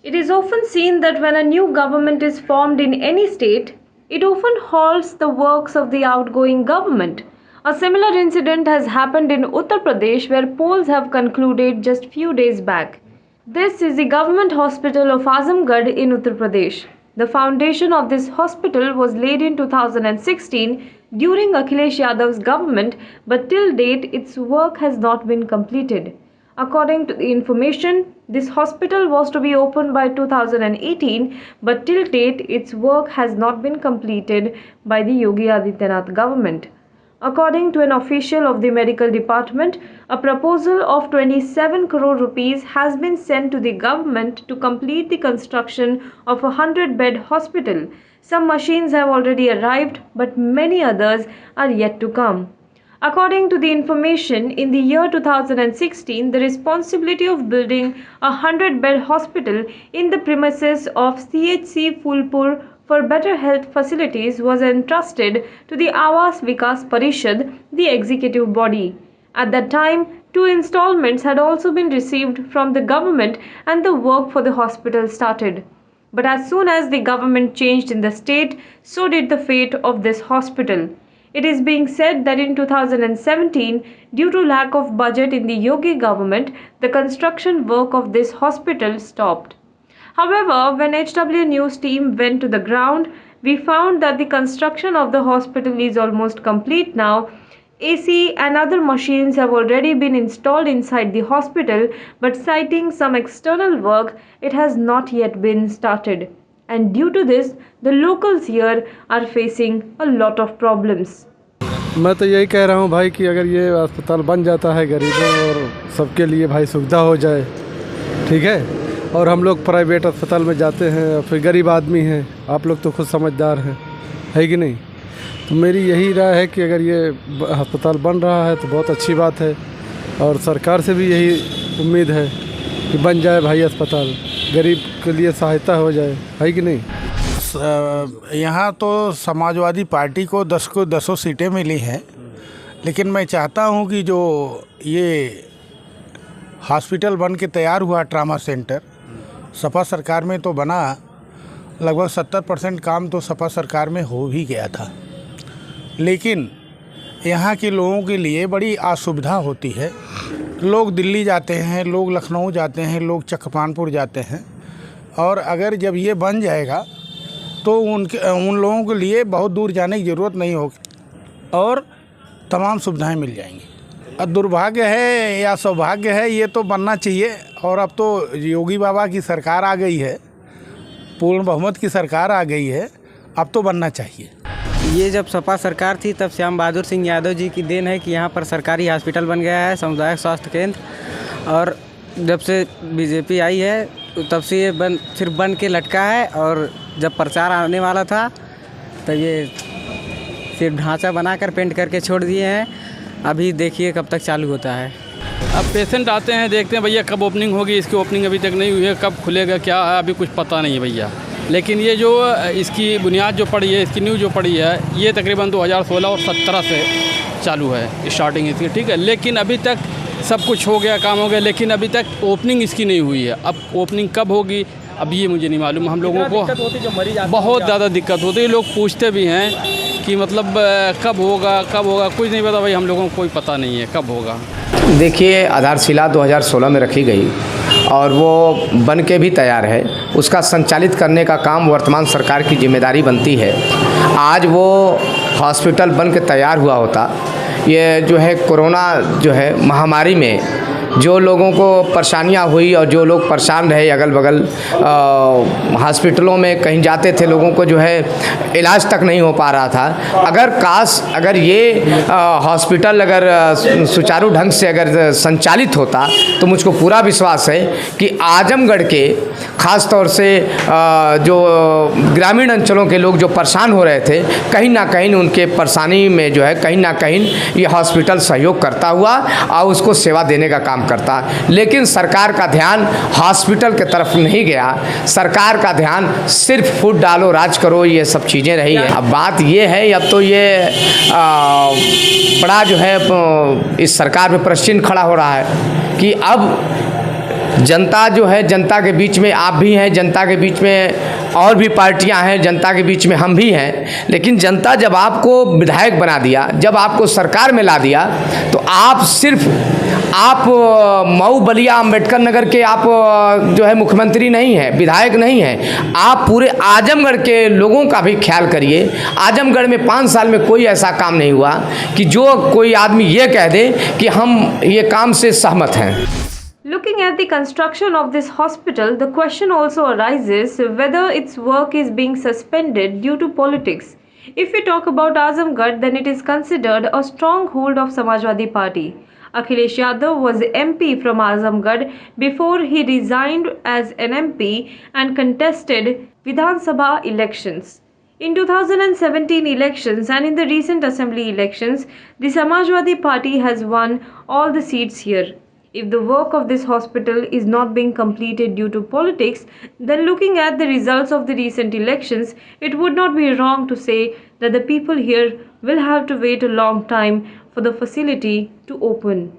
It is often seen that when a new government is formed in any state, it often halts the works of the outgoing government. A similar incident has happened in Uttar Pradesh where polls have concluded just few days back. This is the government hospital of Azamgarh in Uttar Pradesh. The foundation of this hospital was laid in 2016 during Akhilesh Yadav's government, but till date its work has not been completed. According to the information, this hospital was to be opened by 2018, but till date its work has not been completed by the Yogi Adityanath government. According to an official of the medical department, a proposal of 27 crore rupees has been sent to the government to complete the construction of a 100-bed hospital. Some machines have already arrived, but many others are yet to come. According to the information, in the year 2016, the responsibility of building a 100-bed hospital in the premises of CHC Phulpur for better health facilities was entrusted to the Awas Vikas Parishad, the executive body. At that time, 2 installments had also been received from the government and the work for the hospital started. But as soon as the government changed in the state, so did the fate of this hospital. It is being said that in 2017, due to lack of budget in the Yogi government, the construction work of this hospital stopped. However, when HW News team went to the ground, we found that the construction of the hospital is almost complete now. AC and other machines have already been installed inside the hospital, but citing some external work, it has not yet been started. And due to this, the locals here are facing a lot of problems. मैं तो यही कह रहा हूँ भाई कि अगर ये अस्पताल बन जाता है गरीबों और सबके लिए भाई सुविधा हो जाए, ठीक है। और हम लोग प्राइवेट अस्पताल में जाते हैं, फिर गरीब आदमी हैं, आप लोग तो खुद समझदार हैं, है कि नहीं। तो मेरी यही राय है कि अगर ये अस्पताल बन रहा है तो बहुत अच्छी बात है, और सरकार से भी यही उम्मीद है कि बन जाए भाई अस्पताल, गरीब के लिए सहायता हो जाए, है कि नहीं। यहाँ तो समाजवादी पार्टी को 10 सीटें मिली हैं, लेकिन मैं चाहता हूँ कि जो ये हॉस्पिटल बन के तैयार हुआ ट्रामा सेंटर, सपा सरकार में तो बना, लगभग 70% काम तो सपा सरकार में हो भी गया था, लेकिन यहाँ के लोगों के लिए बड़ी असुविधा होती है। लोग दिल्ली जाते हैं, लोग लखनऊ जाते हैं, लोग चकपानपुर जाते हैं, और अगर जब ये बन जाएगा तो उन लोगों के लिए बहुत दूर जाने की ज़रूरत नहीं होगी और तमाम सुविधाएं मिल जाएंगी। अब दुर्भाग्य है या सौभाग्य है, ये तो बनना चाहिए। और अब तो योगी बाबा की सरकार आ गई है, पूर्ण बहुमत की सरकार आ गई है, अब तो बनना चाहिए। ये जब सपा सरकार थी तब श्याम बहादुर सिंह यादव जी की देन है कि यहाँ पर सरकारी हॉस्पिटल बन गया है, सामुदायिक स्वास्थ्य केंद्र। और जब से बीजेपी आई है तब से ये सिर्फ बन के लटका है, और जब प्रचार आने वाला था तब ये सिर्फ ढांचा बनाकर पेंट करके छोड़ दिए हैं। अभी देखिए कब तक चालू होता है। अब पेशेंट आते हैं, देखते हैं भैया कब ओपनिंग होगी, इसकी ओपनिंग अभी तक नहीं हुई है, कब खुलेगा क्या है अभी कुछ पता नहीं है भैया। लेकिन ये जो इसकी बुनियाद जो पड़ी है, इसकी नींव जो पड़ी है, ये तकरीबन 2016 और 17 से चालू है स्टार्टिंग इसकी, ठीक है। लेकिन अभी तक सब कुछ हो गया, काम हो गया, लेकिन अभी तक ओपनिंग इसकी नहीं हुई है। अब ओपनिंग कब होगी अब ये मुझे नहीं मालूम। हम लोगों को बहुत ज़्यादा दिक्कत होती है, लोग पूछते भी हैं कि मतलब कब होगा, कुछ नहीं पता भाई, हम लोगों को कोई पता नहीं है कब होगा। देखिए, आधारशिला 2016 में रखी गई और वो बन के भी तैयार है, उसका संचालित करने का काम वर्तमान सरकार की जिम्मेदारी बनती है। आज वो हॉस्पिटल बन के तैयार हुआ होता, ये जो है कोरोना जो है महामारी में जो लोगों को परेशानियां हुई और जो लोग परेशान रहे, अगल बगल हॉस्पिटलों में कहीं जाते थे, लोगों को जो है इलाज तक नहीं हो पा रहा था। अगर ये हॉस्पिटल अगर सुचारू ढंग से अगर संचालित होता तो मुझको पूरा विश्वास है कि आजमगढ़ के ख़ास तौर से जो ग्रामीण अंचलों के लोग जो परेशान हो रहे थे, कहीं ना कहीं उनके परेशानी में जो है कहीं ना कहीं ये हॉस्पिटल सहयोग करता हुआ और उसको सेवा देने का काम करता। लेकिन सरकार का ध्यान हॉस्पिटल के तरफ नहीं गया, सरकार का ध्यान सिर्फ फूट डालो राज करो, ये सब चीज़ें रही है। अब बात ये है, अब तो ये बड़ा जो है इस सरकार में प्रश्न खड़ा हो रहा है कि अब जनता जो है, जनता के बीच में आप भी हैं, जनता के बीच में और भी पार्टियां हैं, जनता के बीच में हम भी हैं। लेकिन जनता जब आपको विधायक बना दिया, जब आपको सरकार में ला दिया, तो आप मऊ बलिया अम्बेडकर नगर के आप जो है मुख्यमंत्री नहीं हैं, विधायक नहीं हैं। आप पूरे आजमगढ़ के लोगों का भी ख्याल करिए। आजमगढ़ में 5 साल में कोई ऐसा काम नहीं हुआ कि जो कोई आदमी ये कह दे कि हम ये काम से सहमत हैं। Looking at the construction of this hospital, the question also arises whether its work is being suspended due to politics. If we talk about Azamgarh, then it is considered a stronghold of Samajwadi Party. Akhilesh Yadav was MP from Azamgarh before he resigned as an MP and contested Vidhan Sabha elections. In 2017 elections and in the recent assembly elections, the Samajwadi Party has won all the seats here. If the work of this hospital is not being completed due to politics, then looking at the results of the recent elections, it would not be wrong to say that the people here will have to wait a long time for the facility to open.